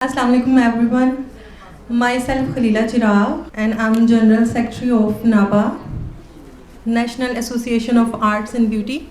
Assalamu alaikum everyone. Myself Khalila Chirag and I'm General Secretary of NABA, National Association of Arts and Beauty.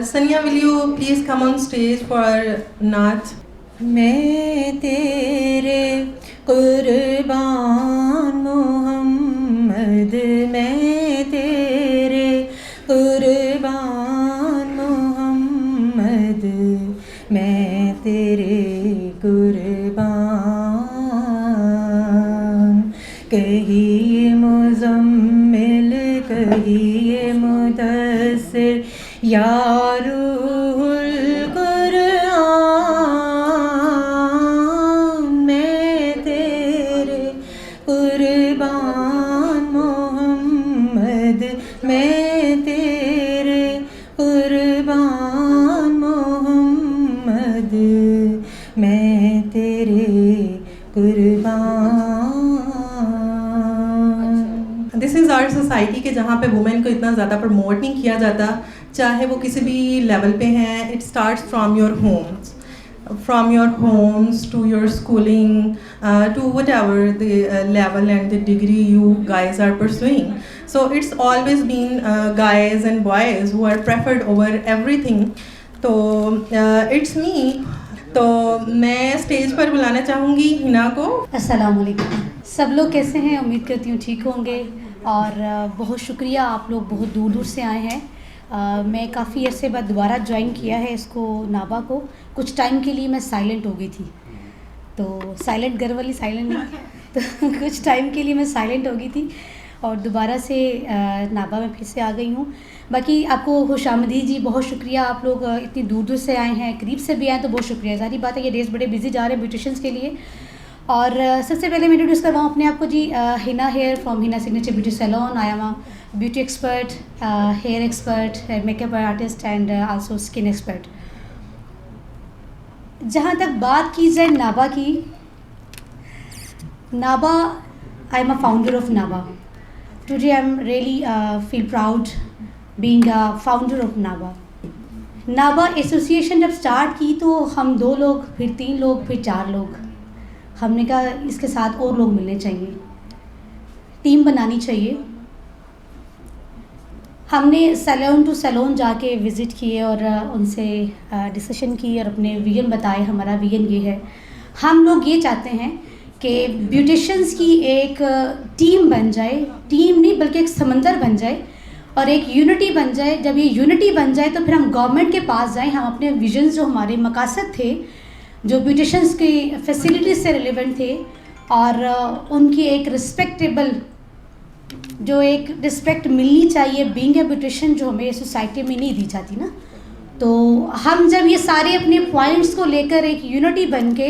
Sania, will you please come on stage for Naat? मैं तेरे कुर्बान मोहम्मद, मैं तेरे कुर्बान मोहम्मद, मैं तेरे कुर्बान. कहिए मुज़म्मिल कहिए मुदस्सिर या रूहुल कुरआन, मैं तेरे कुर्बान मोहम्मद, मैं तेरे कुर्बान मोहम्मद, मैं तेरे कुर्बान. दिस इज़ आवर सोसाइटी के जहाँ पे वुमेन को इतना ज़्यादा प्रमोट नहीं किया जाता, चाहे वो किसी भी लेवल पे हैं. It starts from your homes, from your homes to your schooling, to whatever the level and the degree you guys are pursuing. So it's always been guys and boys who are preferred over everything. तो it's me. तो मैं stage पर बुलाना चाहूँगी हिना को. अस्सलाम वालेकुम. सब लोग कैसे हैं? उम्मीद करती हूँ ठीक होंगे. और बहुत शुक्रिया, आप लोग बहुत दूर दूर से आए हैं. मैं काफ़ी अरसे बाद दोबारा ज्वाइन किया है इसको, नाबा को. कुछ टाइम के लिए मैं साइलेंट हो गई थी, तो साइलेंट घर वाली साइलेंट नहीं, तो कुछ टाइम के लिए मैं साइलेंट हो गई थी और दोबारा से नाबा में फिर से आ गई हूँ. बाकी आपको खुशामदीद जी, बहुत शुक्रिया. आप लोग इतनी दूर दूर से आए हैं, करीब से भी आए तो बहुत शुक्रिया. सारी बात है, ये डेज़ बड़े बिजी जा रहे हैं ब्यूटिशियंस के लिए. और सबसे पहले मैं इंट्रोड्यूस करवाऊँ अपने आप को जी. Hina hair from Hina signature beauty salon. I am a beauty expert, hair expert, makeup artist and also skin expert. जहाँ तक बात की जाए नाबा की, Naba, I am a founder of Naba. Today I am really feel proud being a founder of Naba. Naba association जब start की तो हम 2 लोग, फिर 3 लोग, फिर 4 लोग. हमने कहा इसके साथ और लोग मिलने चाहिए, टीम बनानी चाहिए. हमने सैलून टू सैलून जाके विज़िट किए और उनसे डिस्कशन की और अपने विजन बताए. हमारा विजन ये है, हम लोग ये चाहते हैं कि ब्यूटिशियंस की एक टीम बन जाए, टीम नहीं बल्कि एक समंदर बन जाए और एक यूनिटी बन जाए. जब ये यूनिटी बन जाए तो फिर हम गवर्नमेंट के पास जाएं, हम अपने विजन, जो हमारे मकासद थे, जो ब्यूटिशियंस की फैसिलिटीज़ से रिलेवेंट थे, और उनकी एक रिस्पेक्टेबल, जो एक रिस्पेक्ट मिलनी चाहिए बीइंग ए ब्यूटिशियन, जो हमें सोसाइटी में नहीं दी जाती ना. तो हम जब ये सारे अपने पॉइंट्स को लेकर एक यूनिटी बन के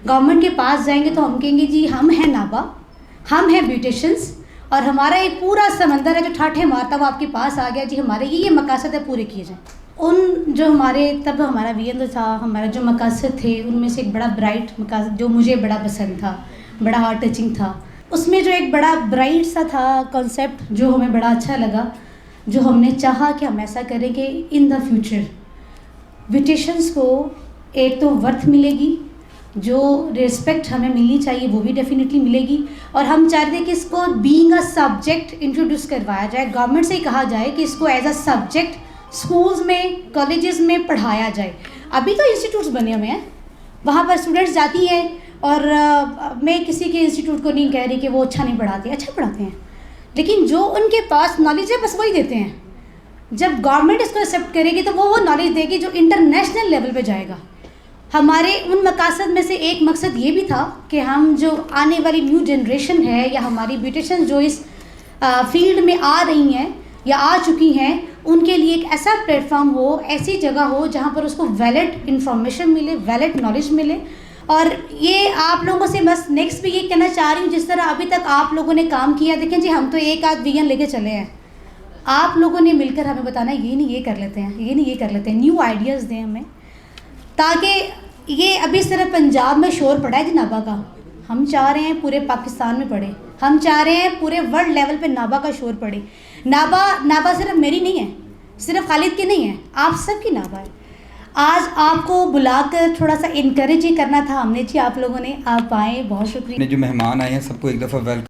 गवर्नमेंट के पास जाएंगे तो हम कहेंगे जी हम हैं नाबा, हम हैं ब्यूटिशियंस, और हमारा एक पूरा समंदर है जो ठाठे मारता वो आपके पास आ गया जी. हमारे ये मकासद है, पूरे किए जाएँ. उन जो हमारे तब हमारा विजन था, हमारा जो मकासद थे, उनमें से एक बड़ा ब्राइट मकासद जो मुझे बड़ा पसंद था, बड़ा हार्ट टचिंग था, उसमें जो एक बड़ा ब्राइट सा था कॉन्सेप्ट जो हमें बड़ा अच्छा लगा, जो हमने चाहा कि हम ऐसा करें कि इन द फ्यूचर ब्यूटिशियंस को एक तो वर्थ मिलेगी, जो रिस्पेक्ट हमें मिलनी चाहिए वो भी डेफिनेटली मिलेगी. और हम चाहते थे कि इसको बीइंग अ सब्जेक्ट इंट्रोड्यूस करवाया जाए, गवर्नमेंट से ही कहा जाए कि इसको एज अ सब्जेक्ट स्कूल्स में, कॉलेजेस में पढ़ाया जाए. अभी तो इंस्टीट्यूट्स बने हुए हैं, वहाँ पर स्टूडेंट्स जाती हैं, और मैं किसी के इंस्टीट्यूट को नहीं कह रही कि वो अच्छा नहीं पढ़ाते, अच्छा पढ़ाते हैं, लेकिन जो उनके पास नॉलेज है बस वही देते हैं. जब गवर्नमेंट इसको एक्सेप्ट करेगी तो वो नॉलेज देगी जो इंटरनेशनल लेवल पे जाएगा. हमारे उन मकासद में से एक मकसद ये भी था कि हम जो आने वाली न्यू जनरेशन है या हमारी ब्यूटिशियन जो इस फील्ड में आ रही हैं या आ चुकी हैं, उनके लिए एक ऐसा प्लेटफॉर्म हो, ऐसी जगह हो जहाँ पर उसको वैलिड इंफॉर्मेशन मिले, वैलिड नॉलेज मिले। और ये आप लोगों से बस नेक्स्ट भी ये कहना चाह रही हूँ, जिस तरह अभी तक आप लोगों ने काम किया, देखें जी हम तो एक आध वीगन लेके चले हैं, आप लोगों ने मिलकर हमें बताना ये नहीं ये कर लेते हैं, ये नहीं ये कर लेते हैं, न्यू आइडियाज़ दें हमें, ताकि ये अभी सिर्फ पंजाब में शोर पड़ा है जी नाबा का, हम चाह रहे हैं पूरे पाकिस्तान में पड़े, हम चाह रहे हैं पूरे वर्ल्ड लेवल पे नाबा का शोर पड़े। नाबा सिर्फ मेरी नहीं है, सिर्फ खालिद की नहीं है, आप सब की नाबा है। आज आपको बुलाकर थोड़ा सा इनकरेज ही करना था हमने जी, आप लोगों ने, आप आए, बहुत शुक्रिया। जो मेहमान आए हैं सबको एक दफ़ा वेलकम।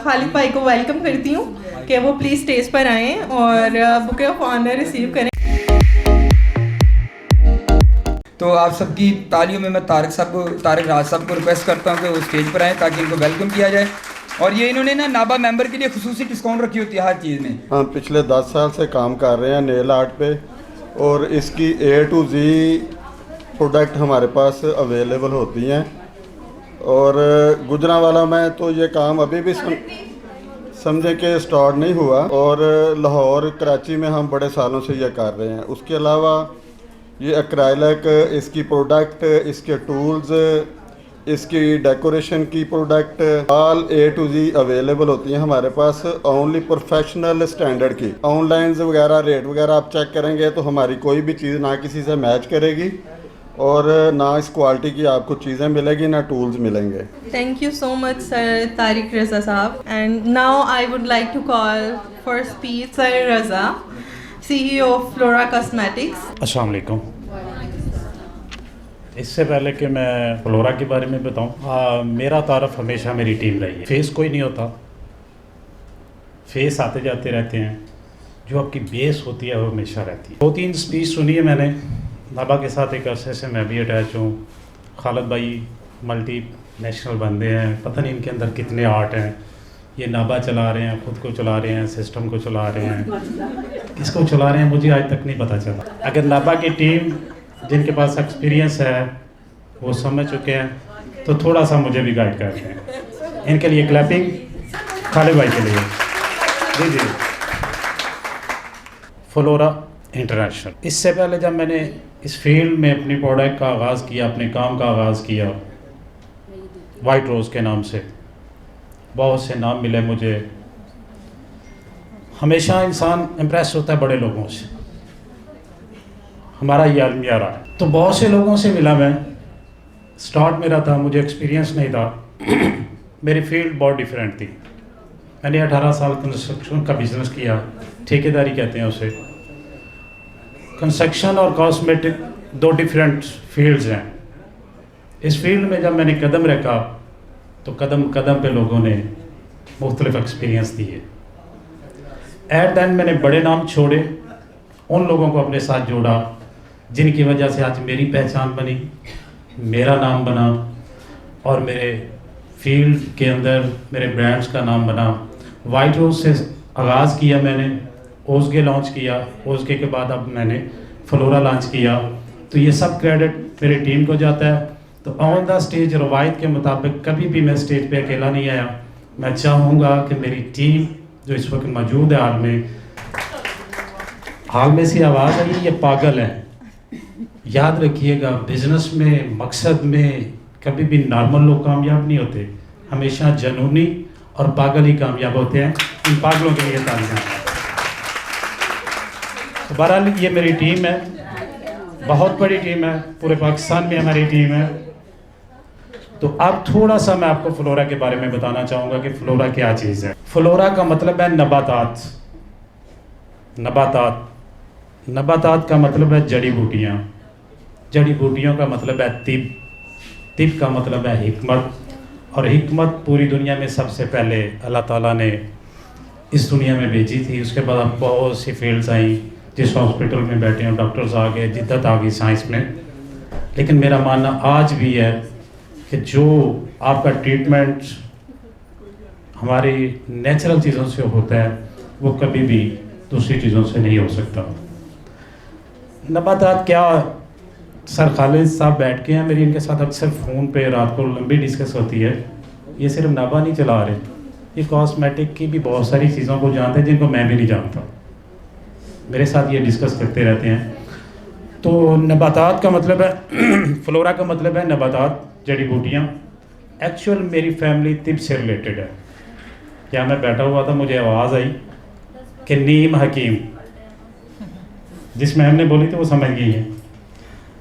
खालिद भाई को वेलकम करती हूँ कि वो प्लीज़ स्टेज पर आएँ और बुके ऑफ ऑनर रिसीव करें। तो आप सबकी तालियों में मैं तारिक राज साहब को रिक्वेस्ट करता हूँ कि वो स्टेज पर आएँ ताकि इनको वेलकम किया जाए। और ये इन्होंने ना नाबा मेंबर के लिए खुसूसी डिस्काउंट रखी होती है हर चीज़ में। हम पिछले 10 साल से काम कर रहे हैं नेल आर्ट पे, और इसकी A to Z प्रोडक्ट हमारे पास अवेलेबल होती हैं। और गुजरांवाला में तो ये काम अभी भी समझे कि स्टार्ट नहीं हुआ, और लाहौर कराची में हम बड़े सालों से ये कर रहे हैं। उसके अलावा ये एक्राइलिक, इसकी प्रोडक्ट, इसके टूल्स, इसकी डेकोरेशन की product all A to Z available होती हैं हमारे पास, ओनली प्रोफेशनल स्टैंडर्ड की। ऑनलाइन वगैरह रेट वगैरह आप चेक करेंगे तो हमारी कोई भी चीज़ ना किसी से मैच करेगी, और ना इस क्वालिटी की आपको चीज़ें मिलेगी, ना टूल्स मिलेंगे। Thank you so much, Sir Tariq Raza Saab. And now I would like to call for speech Sir Raza, CEO of Flora Cosmetics. अस्सलाम वालेकुम। इससे पहले कि मैं फ्लोरा के बारे में बताऊं, मेरा तारफ़ हमेशा मेरी टीम रही है। फेस कोई नहीं होता, फेस आते जाते रहते हैं, जो आपकी बेस होती है वो हमेशा रहती है। 2-3 स्पीच सुनी है मैंने, नाबा के साथ एक अरसे से मैं भी अटैच हूँ। खालिद भाई मल्टी नेशनल बंदे हैं, पता नहीं इनके अंदर कितने आर्ट हैं। ये नाबा चला रहे हैं, ख़ुद को चला रहे हैं, सिस्टम को चला रहे हैं, किसको चला रहे हैं मुझे आज तक नहीं पता चला। अगर नाबा की टीम जिनके पास एक्सपीरियंस है वो समझ चुके हैं, तो थोड़ा सा मुझे भी गाइड करते हैं। इनके लिए क्लैपिंग खालिद भाई के लिए। जी जी, फ्लोरा इंटरनेशनल। इससे पहले जब मैंने इस फील्ड में अपनी प्रोडक्ट का आगाज़ किया, अपने काम का आगाज़ किया, वाइट रोज़ के नाम से बहुत से नाम मिले मुझे। हमेशा इंसान इम्प्रेस होता है बड़े लोगों से, हमारा ये अलमिया रहा है। तो बहुत से लोगों से मिला मैं, स्टार्ट मेरा था, मुझे एक्सपीरियंस नहीं था, मेरी फील्ड बहुत डिफरेंट थी। मैंने 18 साल कंस्ट्रक्शन का बिज़नेस किया, ठेकेदारी कहते हैं उसे। कंस्ट्रक्शन और कॉस्मेटिक 2 डिफरेंट फील्ड्स हैं। इस फील्ड में जब मैंने कदम रखा तो कदम कदम पे लोगों ने मुख्तलिफ एक्सपीरियंस दिए। एट द एंड मैंने बड़े नाम छोड़े, उन लोगों को अपने साथ जोड़ा जिनकी वजह से आज मेरी पहचान बनी, मेरा नाम बना, और मेरे फील्ड के अंदर मेरे ब्रांड्स का नाम बना। वाइट रोज़ से आगाज़ किया मैंने, ओज़गे लॉन्च किया, ओज़गे के बाद अब मैंने फ्लोरा लॉन्च किया। तो ये सब क्रेडिट मेरी टीम को जाता है। तो ऑन द स्टेज रवायत के मुताबिक कभी भी मैं स्टेज पे अकेला नहीं आया। मैं चाहूँगा कि मेरी टीम जो इस वक्त मौजूद है, हाल में सी आवाज़ आई, ये पागल है। याद रखिएगा, बिजनेस में, मकसद में कभी भी नॉर्मल लोग कामयाब नहीं होते, हमेशा जनूनी और पागल ही कामयाब होते हैं। इन पागलों के लिए तालियां। तो बहरहाल ये मेरी टीम है, बहुत बड़ी टीम है, पूरे पाकिस्तान में हमारी टीम है। तो अब थोड़ा सा मैं आपको फ्लोरा के बारे में बताना चाहूँगा कि फ्लोरा क्या चीज़ है। फ्लोरा का मतलब है नबातात। नबातात नबातात का मतलब है जड़ी बूटियाँ। जड़ी बूटियों का मतलब है तिब। तिब का मतलब है हिकमत। और हिकमत पूरी दुनिया में सबसे पहले अल्लाह ताला ने इस दुनिया में भेजी थी। उसके बाद अब बहुत सी फील्ड्स आई, जिस हॉस्पिटल में बैठे हैं डॉक्टर्स आ गए, जिद्दत आ गई साइंस में। लेकिन मेरा मानना आज भी है कि जो आपका ट्रीटमेंट हमारी नेचुरल चीज़ों से होता है वो कभी भी दूसरी चीज़ों से नहीं हो सकता। नबातात क्या, सर खालिद साहब बैठ के हैं, मेरी इनके साथ अक्सर फ़ोन पे रात को लंबी डिस्कस होती है। ये सिर्फ नाबा नहीं चला रहे, ये कॉस्मेटिक की भी बहुत सारी चीज़ों को जानते हैं जिनको मैं भी नहीं जानता। मेरे साथ ये डिस्कस करते रहते हैं। तो नबातात का मतलब है फ्लोरा का मतलब है नबातात, जड़ी बूटियाँ। एक्चुअल मेरी फैमिली तिब से रिलेटेड है। क्या मैं बैठा हुआ था, मुझे आवाज़ आई कि नीम हकीम, जिस मैम ने बोली थी वो समझ गई है।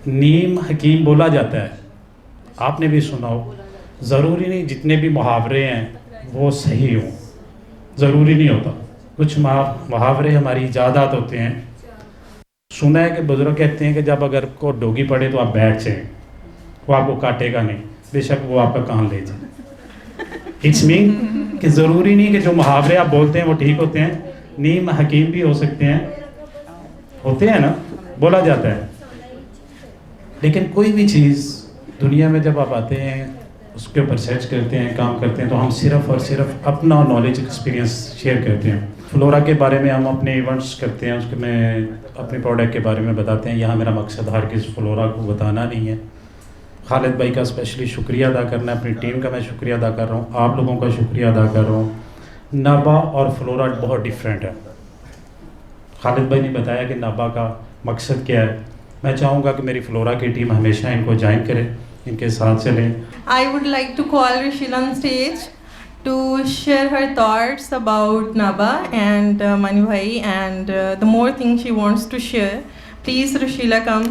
नीम हकीम बोला जाता है, आपने भी सुना हो। ज़रूरी नहीं जितने भी मुहावरे हैं वो सही हों, ज़रूरी नहीं होता। कुछ मुहावरे हमारी इजादात होते हैं। सुना है कि बुज़ुर्ग कहते हैं कि जब अगर को डोगी पड़े तो आप बैठ जाएं, वो आपको काटेगा नहीं, बेशक वो आपका कान ले जाए। इट्स मीन कि ज़रूरी नहीं कि जो मुहावरे आप बोलते हैं वो ठीक होते हैं। नीम हकीम भी हो सकते हैं, होते हैं ना, बोला जाता है। लेकिन कोई भी चीज़ दुनिया में जब आप आते हैं, उसके ऊपर सर्च करते हैं, काम करते हैं, तो हम सिर्फ़ और सिर्फ अपना नॉलेज एक्सपीरियंस शेयर करते हैं। फ्लोरा के बारे में हम अपने इवेंट्स करते हैं, उसके में अपने प्रोडक्ट के बारे में बताते हैं। यहाँ मेरा मकसद हर किस फ्लोरा को बताना नहीं है। खालिद भाई का स्पेशली शुक्रिया अदा करना है, अपनी टीम का मैं शुक्रिया अदा कर रहा हूँ, आप लोगों का शुक्रिया अदा कर रहा हूँ। नाबा और फ्लोरा बहुत डिफरेंट है। खालिद भाई ने बताया कि नाबा का मकसद क्या है। मैं चाहूँगा कि मेरी फ्लोरा की टीम हमेशा इनको ज्वाइन करे, इनके साथ चलें। I would like to call Rashila on stage to share her thoughts about Naba and Manu Bhai and the more things she wants to share. Please Rashila come.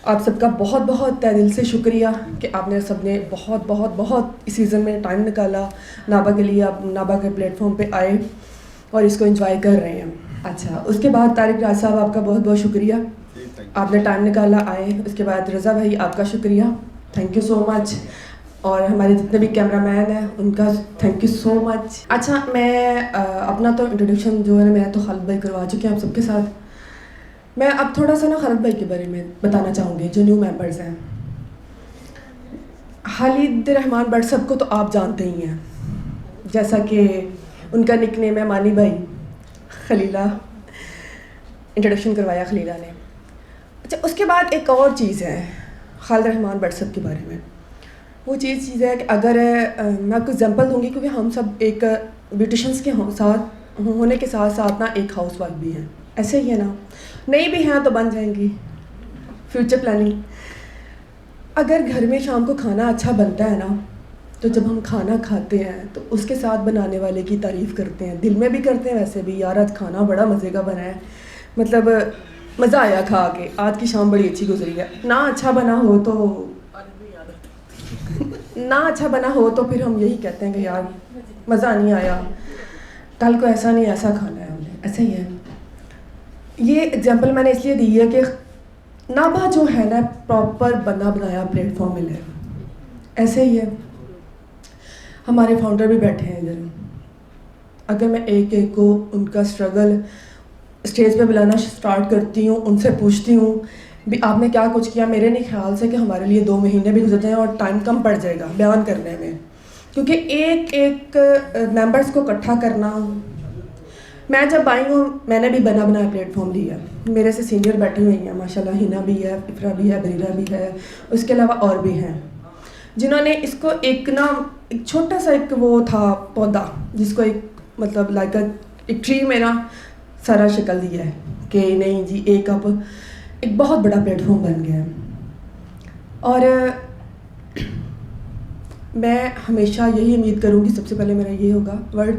आप सबका बहुत बहुत तहे दिल से शुक्रिया कि आपने सबने बहुत बहुत बहुत इस सीज़न में टाइम निकाला नाबा के लिए। आप नाबा के प्लेटफॉर्म पे आए और इसको एंजॉय कर रहे हैं। अच्छा, उसके बाद तारिक राज साहब आपका बहुत बहुत शुक्रिया, आपने टाइम निकाला आए। उसके बाद रज़ा भाई आपका शुक्रिया, थैंक यू सो मच। और हमारे जितने भी कैमरामैन हैं उनका थैंक यू सो मच। अच्छा, मैं अपना तो इंट्रोडक्शन जो है ना मैं तो खालिद भाई करवा चुके हैं आप सबके साथ। मैं अब थोड़ा सा ना खालिद भाई के बारे में बताना चाहूँगी जो न्यू मेंबर्स हैं। खालिद रहमान भट्ट सबको तो आप जानते ही हैं, जैसा कि उनका निकनेम है मानी भाई, खलीला। इंट्रोडक्शन करवाया खलीला ने। अच्छा, उसके बाद एक और चीज़ है खालिद रहमान भट्ट साहब के बारे में। वो चीज़ है कि अगर मैं आपको एग्जांपल दूंगी, क्योंकि हम सब एक ब्यूटिशंस के साथ होने के साथ साथ ना एक हाउस वाइफ भी हैं, ऐसे ही है ना, नहीं भी हैं तो बन जाएंगी। फ्यूचर प्लानिंग, अगर घर में शाम को खाना अच्छा बनता है ना, तो जब हम खाना खाते हैं तो उसके साथ बनाने वाले की तारीफ़ करते हैं, दिल में भी करते हैं वैसे भी, यार आज खाना बड़ा मज़े का बना है, मतलब मज़ा आया खा के, आज की शाम बड़ी अच्छी गुजरी है। ना अच्छा बना हो तो ना अच्छा बना हो तो फिर हम यही कहते हैं कि यार मज़ा नहीं आया, कल को ऐसा नहीं ऐसा खाना है हमने, ऐसा ही है। ये एग्जांपल मैंने इसलिए दी है कि नाबा जो है ना प्रॉपर बना बनाया प्लेटफॉर्म मिले, ऐसे ही है। हमारे फाउंडर भी बैठे हैं इधर। अगर मैं एक एक को उनका स्ट्रगल स्टेज पे बुलाना स्टार्ट करती हूँ, उनसे पूछती हूँ भी आपने क्या कुछ किया, मेरे नहीं ख्याल से कि हमारे लिए 2 महीने भी गुजर जाएँ और टाइम कम पड़ जाएगा बयान करने में, क्योंकि एक एक मेंबर्स को इकट्ठा करना। मैं जब आई हूँ मैंने भी बना बनाया प्लेटफॉर्म लिया, मेरे से सीनियर बैठी हुई हैं माशाल्लाह, हिना भी है, इफ्रा भी है, बरीरा भी है, उसके अलावा और भी हैं जिन्होंने इसको एक छोटा सा एक वो था पौधा जिसको एक मतलब लाइक एक ट्री में ना सारा शक्ल दिया है कि नहीं जी एक अब एक बहुत बड़ा प्लेटफॉर्म बन गया है। और मैं हमेशा यही उम्मीद करूँगी, सबसे पहले मेरा ये होगा वर्ड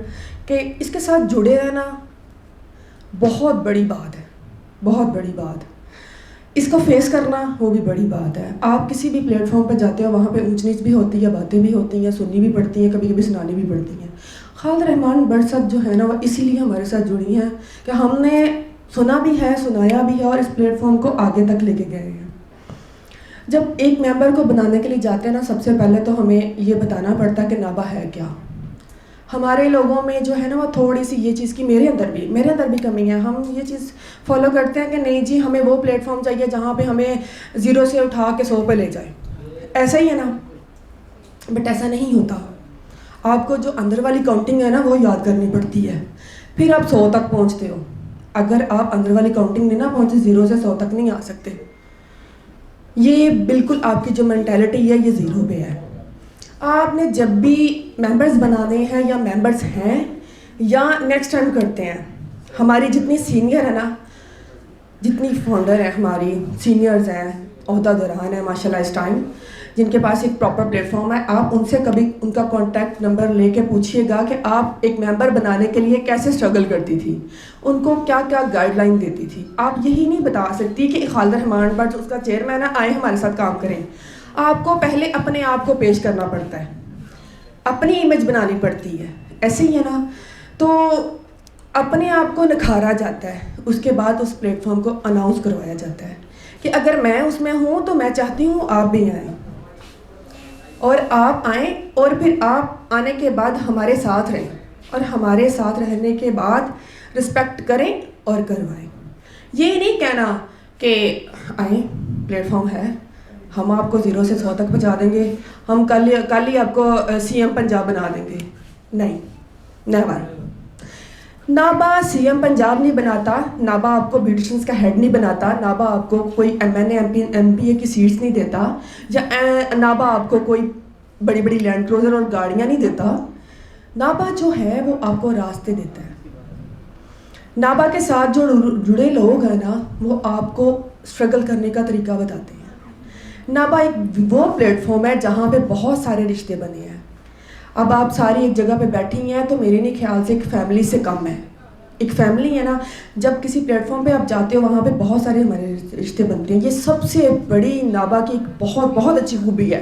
कि इसके साथ जुड़े रहना बहुत बड़ी बात है, बहुत बड़ी बात। इसको फेस करना वो भी बड़ी बात है। आप किसी भी प्लेटफॉर्म पर जाते हो, वहाँ पे ऊंच नीच भी होती है, बातें भी होती हैं, सुननी भी पड़ती हैं, कभी कभी सुनानी भी पड़ती हैं। खालिद रहमान भट्ट साहब जो है ना, वो इसीलिए हमारे साथ जुड़ी हैं कि हमने सुना भी है, सुनाया भी है और इस प्लेटफॉर्म को आगे तक लेके गए हैं। जब एक मेंबर को बनाने के लिए जाते हैं ना, सबसे पहले तो हमें ये बताना पड़ता है कि नाबा है क्या। हमारे लोगों में जो है ना, वो थोड़ी सी ये चीज़ की मेरे अंदर भी कमी है। हम ये चीज़ फॉलो करते हैं कि नहीं जी, हमें वो प्लेटफॉर्म चाहिए जहाँ पे हमें 0 से उठा के 100 पे ले जाए। ऐसा ही है ना, बट ऐसा नहीं होता। आपको जो अंदर वाली काउंटिंग है ना, वो याद करनी पड़ती है, फिर आप 100 तक पहुँचते हो। अगर आप अंदर वाली काउंटिंग में ना पहुँचे, 0 से 100 तक नहीं आ सकते। ये बिल्कुल आपकी जो मेंटालिटी है, ये 0 पे है। आपने जब भी मेंबर्स बनाने हैं या मेंबर्स हैं या नेक्स्ट टाइम करते हैं, हमारी जितनी सीनियर है ना, जितनी फाउंडर है हमारी सीनियर्स हैं, ओहदेदारान है माशाल्लाह इस टाइम, जिनके पास एक प्रॉपर प्लेटफॉर्म है, आप उनसे कभी उनका कॉन्टैक्ट नंबर लेके पूछिएगा कि आप एक मेंबर बनाने के लिए कैसे स्ट्रगल करती थी, उनको क्या क्या गाइडलाइन देती थी। आप यही नहीं बता सकती कि खालिद रहमान भट्ट उसका चेयरमैन है, आए हमारे साथ काम करें। आपको पहले अपने आप को पेश करना पड़ता है, अपनी इमेज बनानी पड़ती है। ऐसे ही है ना, तो अपने आप को निखारा जाता है, उसके बाद उस प्लेटफॉर्म को अनाउंस करवाया जाता है कि अगर मैं उसमें हूँ तो मैं चाहती हूँ आप भी आएँ, और आप आएँ और फिर आप आने के बाद हमारे साथ रहें, और हमारे साथ रहने के बाद रिस्पेक्ट करें और करवाएं। ये नहीं कहना कि आएँ, प्लेटफॉर्म है, हम आपको 0 से 100 तक पहुँचा देंगे, हम कल ही आपको CM पंजाब बना देंगे। नहीं, नेवर। नाबा CM पंजाब नहीं बनाता, नाबा आपको ब्यूटिशियंस का हेड नहीं बनाता, नाबा आपको कोई MNA MPA की सीट्स नहीं देता, या नाबा आपको कोई बड़ी बड़ी लैंड क्रूजर और गाड़ियाँ नहीं देता। नाबा जो है वो आपको रास्ते देता है। नाबा के साथ जो जुड़े लोग हैं ना, वो आपको स्ट्रगल करने का तरीका बताते हैं। नाबा एक वो प्लेटफॉर्म है जहाँ पे बहुत सारे रिश्ते बने हैं। अब आप सारी एक जगह पे बैठी हैं तो मेरे नहीं ख्याल से एक फैमिली से कम है। एक फैमिली है ना, जब किसी प्लेटफॉर्म पे आप जाते हो, वहाँ पे बहुत सारे हमारे रिश्ते बनते हैं। ये सबसे बड़ी नाबा की एक बहुत बहुत अच्छी खूबी है।